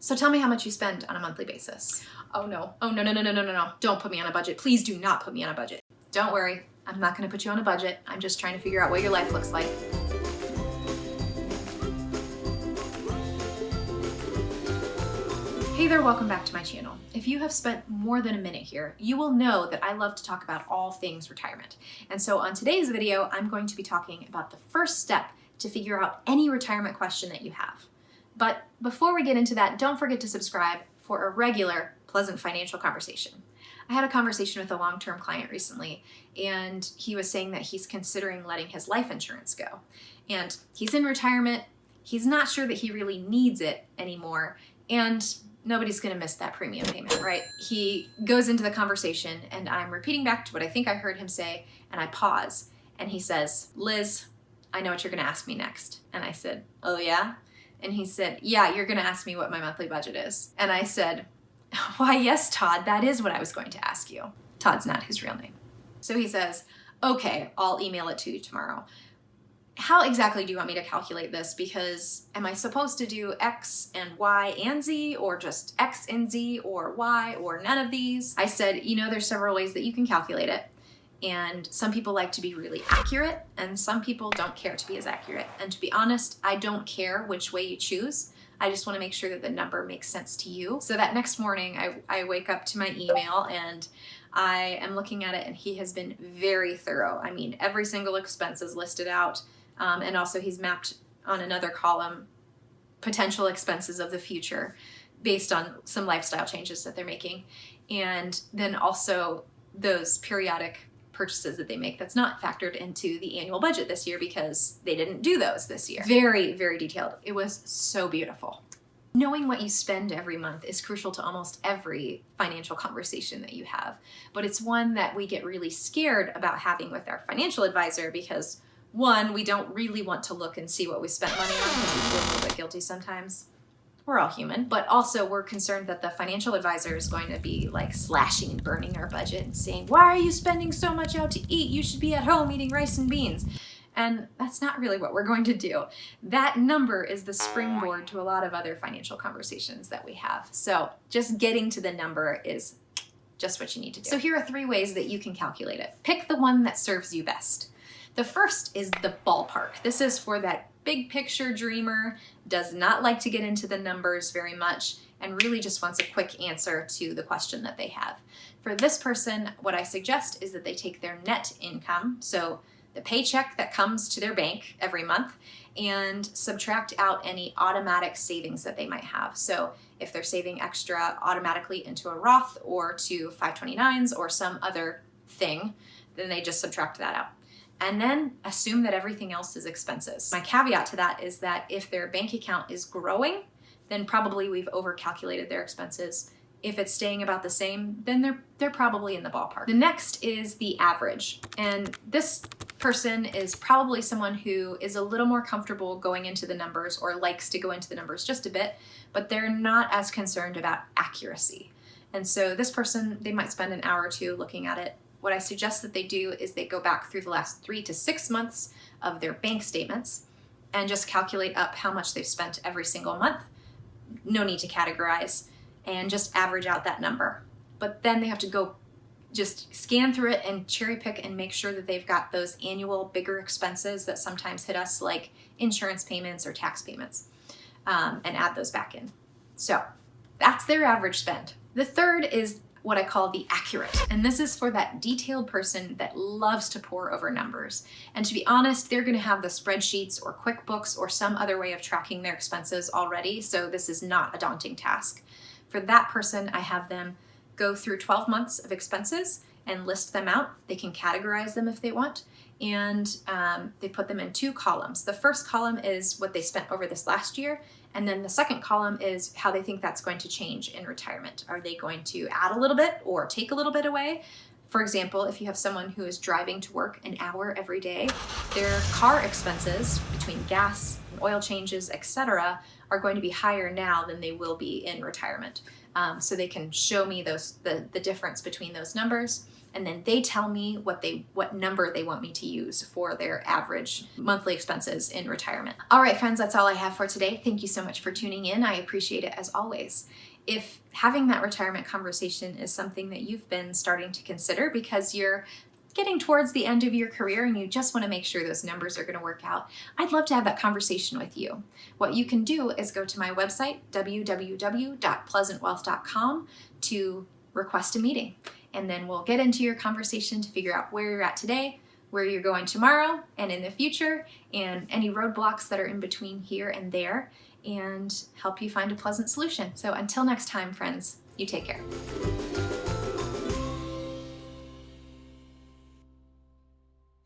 So tell me how much you spend on a monthly basis. Oh no. Oh no. Don't put me on a budget. Please do not put me on a budget. Don't worry. I'm not going to put you on a budget. I'm just trying to figure out what your life looks like. Hey there, welcome back to my channel. If you have spent more than a minute here, you will know that I love to talk about all things retirement. And so on today's video, I'm going to be talking about the first step to figure out any retirement question that you have. But before we get into that, don't forget to subscribe for a regular, pleasant financial conversation. I had a conversation with a long-term client recently, and he was saying that he's considering letting his life insurance go. And he's in retirement, he's not sure that he really needs it anymore, and nobody's gonna miss that premium payment, right? He goes into the conversation, and I'm repeating back to what I think I heard him say, and I pause, and he says, "Liz, I know what you're gonna ask me next." And I said, "Oh yeah?" And he said, "Yeah, you're gonna ask me what my monthly budget is." And I said, "Why, yes, Todd, that is what I was going to ask you." Todd's not his real name. So he says, "Okay, I'll email it to you tomorrow. How exactly do you want me to calculate this? Because am I supposed to do X and Y and Z, or just X and Z, or Y, or none of these?" I said, there's several ways that you can calculate it. And some people like to be really accurate, and some people don't care to be as accurate. And to be honest, I don't care which way you choose. I just want to make sure that the number makes sense to you. So that next morning, I wake up to my email and I am looking at it, and he has been very thorough. I mean, every single expense is listed out. And also he's mapped on another column potential expenses of the future based on some lifestyle changes that they're making. And then also those periodic purchases that they make that's not factored into the annual budget this year because they didn't do those this year. Very, very detailed. It was so beautiful. Knowing what you spend every month is crucial to almost every financial conversation that you have, but it's one that we get really scared about having with our financial advisor because, one, we don't really want to look and see what we spent money on because we feel a little bit guilty sometimes. We're all human. But also we're concerned that the financial advisor is going to be like slashing and burning our budget and saying, "Why are you spending so much out to eat? You should be at home eating rice and beans." And that's not really what we're going to do. That number is the springboard to a lot of other financial conversations that we have. So just getting to the number is just what you need to do. So here are 3 ways that you can calculate it. Pick the one that serves you best. The first is the ballpark. This is for that big picture dreamer, does not like to get into the numbers very much, and really just wants a quick answer to the question that they have. For this person, what I suggest is that they take their net income, so the paycheck that comes to their bank every month, and subtract out any automatic savings that they might have. So if they're saving extra automatically into a Roth or to 529s or some other thing, then they just subtract that out. And then assume that everything else is expenses. My caveat to that is that if their bank account is growing, then probably we've overcalculated their expenses. If it's staying about the same, then they're probably in the ballpark. The next is the average. And this person is probably someone who is a little more comfortable going into the numbers or likes to go into the numbers just a bit, but they're not as concerned about accuracy. And so this person, they might spend an hour or two looking at it. What I suggest that they do is they go back through the last 3 to 6 months of their bank statements and just calculate up how much they've spent every single month. No need to categorize, and just average out that number. But then they have to go just scan through it and cherry pick and make sure that they've got those annual bigger expenses that sometimes hit us, like insurance payments or tax payments, and add those back in. So that's their average spend. The third is what I call the accurate. And this is for that detailed person that loves to pore over numbers. And to be honest, they're gonna have the spreadsheets or QuickBooks or some other way of tracking their expenses already, so this is not a daunting task. For that person, I have them go through 12 months of expenses and list them out. They can categorize them if they want, and they put them in 2 columns. The first column is what they spent over this last year, and then the second column is how they think that's going to change in retirement. Are they going to add a little bit or take a little bit away? For example, if you have someone who is driving to work an hour every day, their car expenses between gas, and oil changes, etc., are going to be higher now than they will be in retirement. So they can show me the difference between those numbers. and then they tell me what number they want me to use for their average monthly expenses in retirement. All right, friends, that's all I have for today. Thank you so much for tuning in. I appreciate it as always. If having that retirement conversation is something that you've been starting to consider because you're getting towards the end of your career and you just want to make sure those numbers are going to work out, I'd love to have that conversation with you. What you can do is go to my website, www.pleasantwealth.com, to request a meeting. And then we'll get into your conversation to figure out where you're at today, where you're going tomorrow and in the future, and any roadblocks that are in between here and there, and help you find a pleasant solution. So until next time, friends, you take care.